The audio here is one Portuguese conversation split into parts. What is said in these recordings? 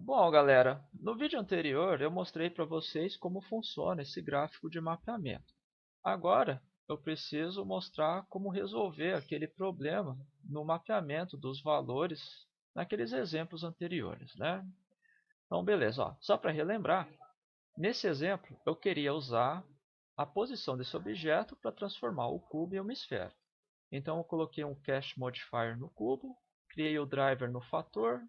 Bom, galera, no vídeo anterior eu mostrei para vocês como funciona esse gráfico de mapeamento. Agora eu preciso mostrar como resolver aquele problema no mapeamento dos valores naqueles exemplos anteriores, né? Então, beleza, ó. Só para relembrar, nesse exemplo eu queria usar a posição desse objeto para transformar o cubo em uma esfera. Então eu coloquei um cast modifier no cubo, criei o driver no fator.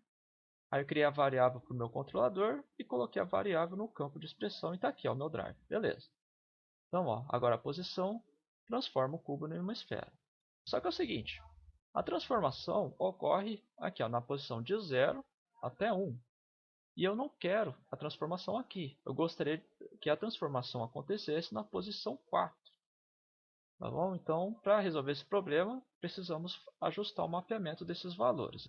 Aí eu criei a variável para o meu controlador e coloquei a variável no campo de expressão e está aqui ó, o meu drive. Beleza. Então, ó, agora a posição transforma o cubo em uma esfera. Só que é o seguinte, a transformação ocorre aqui ó, na posição de 0 até 1. E eu não quero a transformação aqui. Eu gostaria que a transformação acontecesse na posição 4. Tá bom? Então, para resolver esse problema, precisamos ajustar o mapeamento desses valores.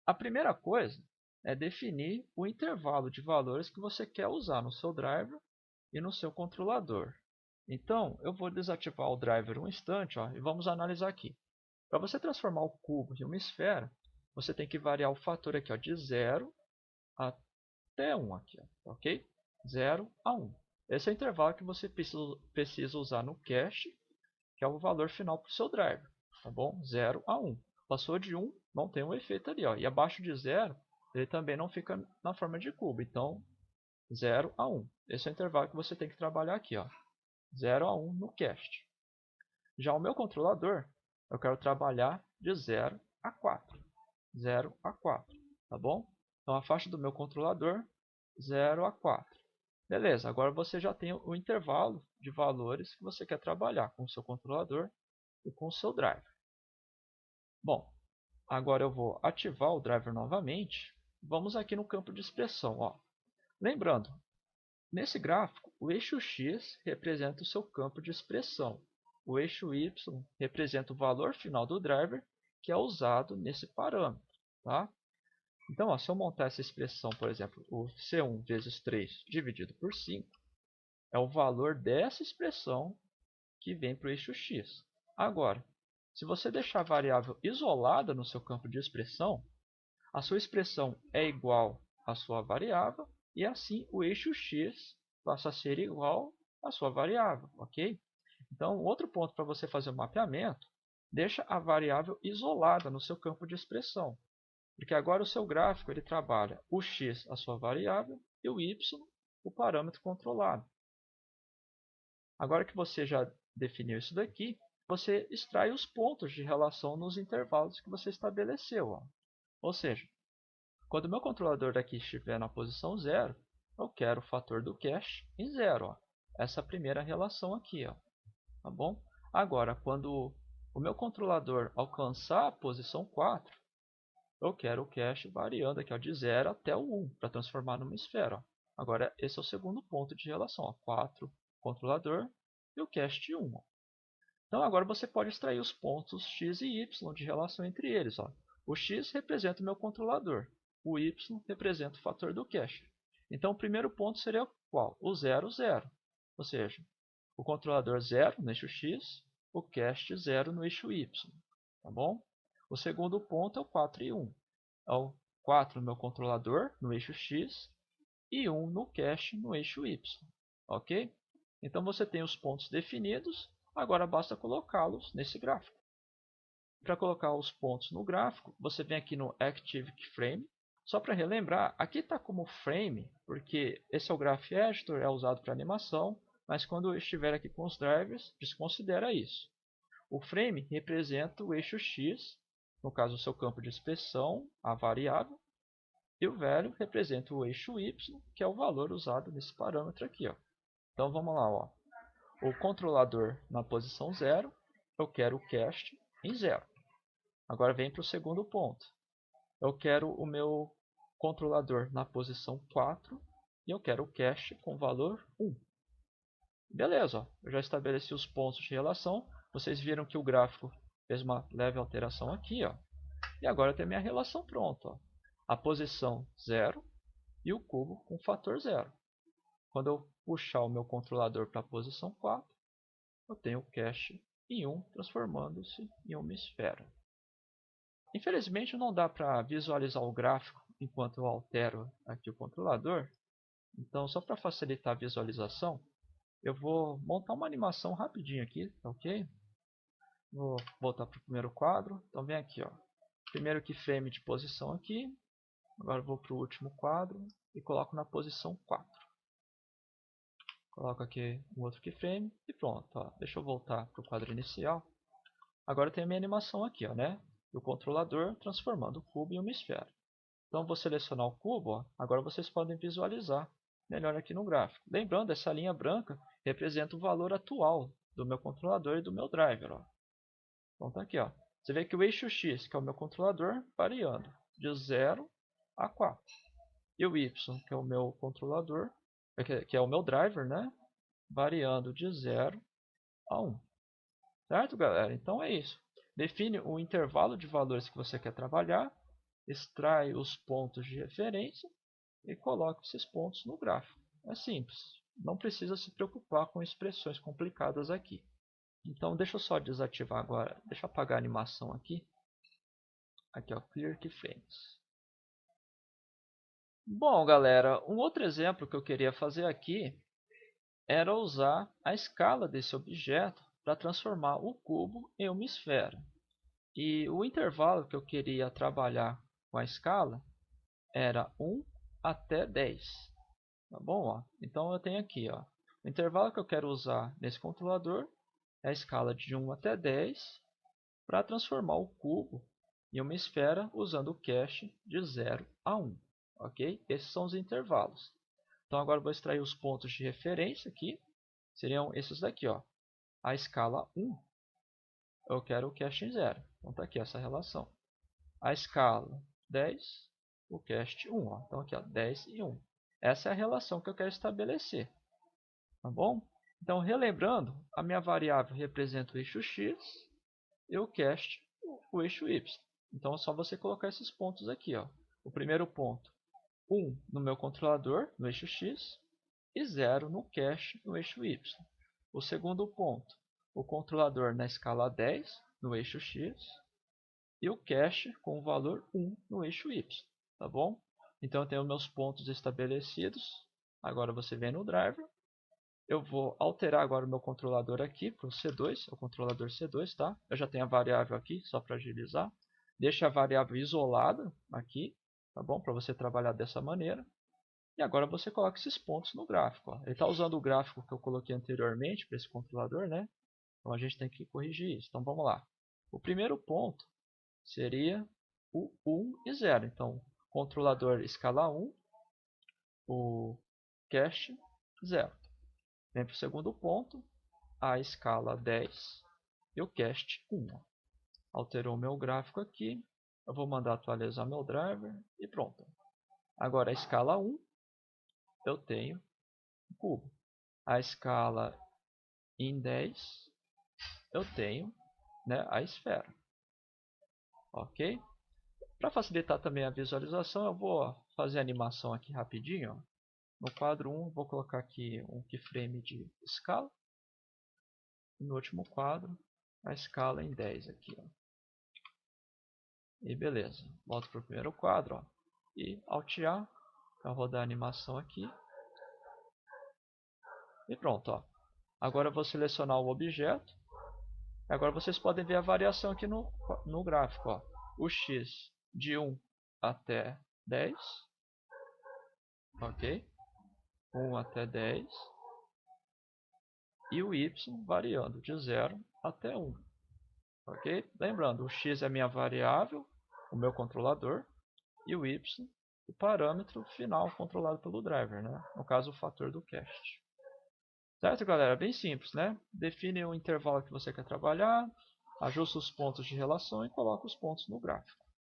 A primeira coisa é definir o intervalo de valores que você quer usar no seu driver e no seu controlador. Então, eu vou desativar o driver um instante ó, e vamos analisar aqui. Para você transformar o cubo em uma esfera, você tem que variar o fator aqui, ó, de 0 até 1. Aqui, ó, ok? 0 a 1. Esse é o intervalo que você precisa usar no cache, que é o valor final para o seu driver. Tá bom? 0 a 1. Passou de 1, não tem um efeito ali. Ó. E abaixo de 0, ele também não fica na forma de cubo. Então, 0 a 1. Esse é o intervalo que você tem que trabalhar aqui. Ó. 0 a 1 no cast. Já o meu controlador, eu quero trabalhar de 0 a 4. 0 a 4. Tá bom? Então, a faixa do meu controlador, 0 a 4. Beleza, agora você já tem o intervalo de valores que você quer trabalhar com o seu controlador e com o seu driver. Bom, agora eu vou ativar o driver novamente. Vamos aqui no campo de expressão. Ó. Lembrando, nesse gráfico, o eixo X representa o seu campo de expressão. O eixo Y representa o valor final do driver que é usado nesse parâmetro. Tá? Então, ó, se eu montar essa expressão, por exemplo, o C1 vezes 3 dividido por 5, é o valor dessa expressão que vem para o eixo X. Agora, se você deixar a variável isolada no seu campo de expressão, a sua expressão é igual à sua variável e assim o eixo X passa a ser igual à sua variável, ok? Então, outro ponto para você fazer o mapeamento, deixa a variável isolada no seu campo de expressão, porque agora o seu gráfico ele trabalha o X, a sua variável, e o Y, o parâmetro controlado. Agora que você já definiu isso daqui, você extrai os pontos de relação nos intervalos que você estabeleceu. Ó. Ou seja, quando o meu controlador daqui estiver na posição 0, eu quero o fator do cache em 0. Ó. Essa primeira relação aqui. Ó. Tá bom? Agora, quando o meu controlador alcançar a posição 4, eu quero o cache variando aqui, ó, de 0 até o 1, para transformar numa esfera. Ó. Agora, esse é o segundo ponto de relação. Ó. 4, controlador, e o cache 1. Ó. Então, agora você pode extrair os pontos x e y de relação entre eles. Ó. O x representa o meu controlador. O y representa o fator do cache. Então, o primeiro ponto seria qual? O 0, 0. Ou seja, o controlador 0 no eixo x, o cache 0 no eixo y. Tá bom? O segundo ponto é o 4 e 1. É o 4 no meu controlador, no eixo x, e 1 no cache, no eixo y. Ok? Então você tem os pontos definidos, agora basta colocá-los nesse gráfico. Para colocar os pontos no gráfico, você vem aqui no Active Keyframe. Só para relembrar, aqui está como frame, porque esse é o Graph Editor, é usado para animação, mas quando eu estiver aqui com os drivers, desconsidera isso. O frame representa o eixo X, no caso o seu campo de expressão, a variável, e o value representa o eixo Y, que é o valor usado nesse parâmetro aqui. Ó. Então vamos lá. Ó. O controlador na posição 0, eu quero o cache em 0. Agora vem para o segundo ponto. Eu quero o meu controlador na posição 4 e eu quero o cache com valor 1. Beleza, ó. Eu já estabeleci os pontos de relação. Vocês viram que o gráfico fez uma leve alteração aqui. Ó. E agora eu tenho minha relação pronta. Ó. A posição 0 e o cubo com fator 0. Quando eu puxar o meu controlador para a posição 4, eu tenho o cache em 1 transformando-se em uma esfera. Infelizmente não dá para visualizar o gráfico enquanto eu altero aqui o controlador. Então, só para facilitar a visualização, eu vou montar uma animação rapidinho aqui, tá ok? Vou voltar para o primeiro quadro. Então, vem aqui, ó. Primeiro keyframe de posição aqui. Agora eu vou para o último quadro e coloco na posição 4. Coloco aqui um outro keyframe e pronto. Ó. Deixa eu voltar para o quadro inicial. Agora tem a minha animação aqui, ó, né? O controlador transformando o cubo em uma esfera. Então, vou selecionar o cubo. Ó. Agora vocês podem visualizar melhor aqui no gráfico. Lembrando, essa linha branca representa o valor atual do meu controlador e do meu driver. Ó. Então, tá aqui. Ó. Você vê que o eixo X, que é o meu controlador, variando de 0 a 4. E o Y, que é o meu controlador, que é o meu driver, né? Variando de 0 a 1. Certo, galera? Então é isso. Define o intervalo de valores que você quer trabalhar, extrai os pontos de referência e coloca esses pontos no gráfico. É simples. Não precisa se preocupar com expressões complicadas aqui. Então deixa eu só desativar agora. Deixa eu apagar a animação aqui. Aqui, ó, Clear Keyframes. Bom, galera, um outro exemplo que eu queria fazer aqui era usar a escala desse objeto para transformar o cubo em uma esfera. E o intervalo que eu queria trabalhar com a escala era 1 até 10. Tá bom? Ó? Então eu tenho aqui, ó, o intervalo que eu quero usar nesse controlador é a escala de 1 até 10 para transformar o cubo em uma esfera usando o cache de 0 a 1. Ok? Esses são os intervalos. Então agora eu vou extrair os pontos de referência aqui. Seriam esses daqui, ó. A escala 1, eu quero o cache em 0. Então está aqui essa relação. A escala 10, o cache 1. Ó. Então aqui, ó, 10 e 1. Essa é a relação que eu quero estabelecer. Tá bom? Então, relembrando, a minha variável representa o eixo X e o cache o eixo Y. Então é só você colocar esses pontos aqui. Ó. O primeiro ponto, 1 no meu controlador, no eixo X, e 0 no cache, no eixo Y. O segundo ponto, o controlador na escala 10, no eixo X, e o cache com o valor 1 no eixo Y. Tá bom? Então eu tenho meus pontos estabelecidos. Agora você vem no driver. Eu vou alterar agora o meu controlador aqui para o C2, o controlador C2, tá? Eu já tenho a variável aqui, só para agilizar. Deixa a variável isolada aqui, tá bom? Para você trabalhar dessa maneira. E agora você coloca esses pontos no gráfico. Ó. Ele está usando o gráfico que eu coloquei anteriormente para esse controlador, né? Então a gente tem que corrigir isso. Então vamos lá. O primeiro ponto seria o 1 e 0. Então, controlador escala 1, o cache 0. Vem para o segundo ponto, a escala 10 e o cache 1. Alterou o meu gráfico aqui. Eu vou mandar atualizar meu driver e pronto. Agora a escala 1, eu tenho o cubo. A escala em 10, eu tenho, né, a esfera. Ok? Para facilitar também a visualização, eu vou fazer a animação aqui rapidinho. Ó. No quadro 1, vou colocar aqui um keyframe de escala. E no último quadro, a escala em 10 aqui. Ó. E beleza. Volto para o primeiro quadro. Ó. E Alt A para rodar a animação aqui. E pronto. Ó. Agora eu vou selecionar o objeto. Agora vocês podem ver a variação aqui no gráfico. Ó. O X de 1 até 10. Ok? 1 até 10. E o Y variando de 0 até 1. Ok? Lembrando, o X é a minha variável, o meu controlador. E o Y, o parâmetro final controlado pelo driver, né? No caso, o fator do cache. Certo, galera? Bem simples, né? Define o intervalo que você quer trabalhar, ajusta os pontos de relação e coloca os pontos no gráfico.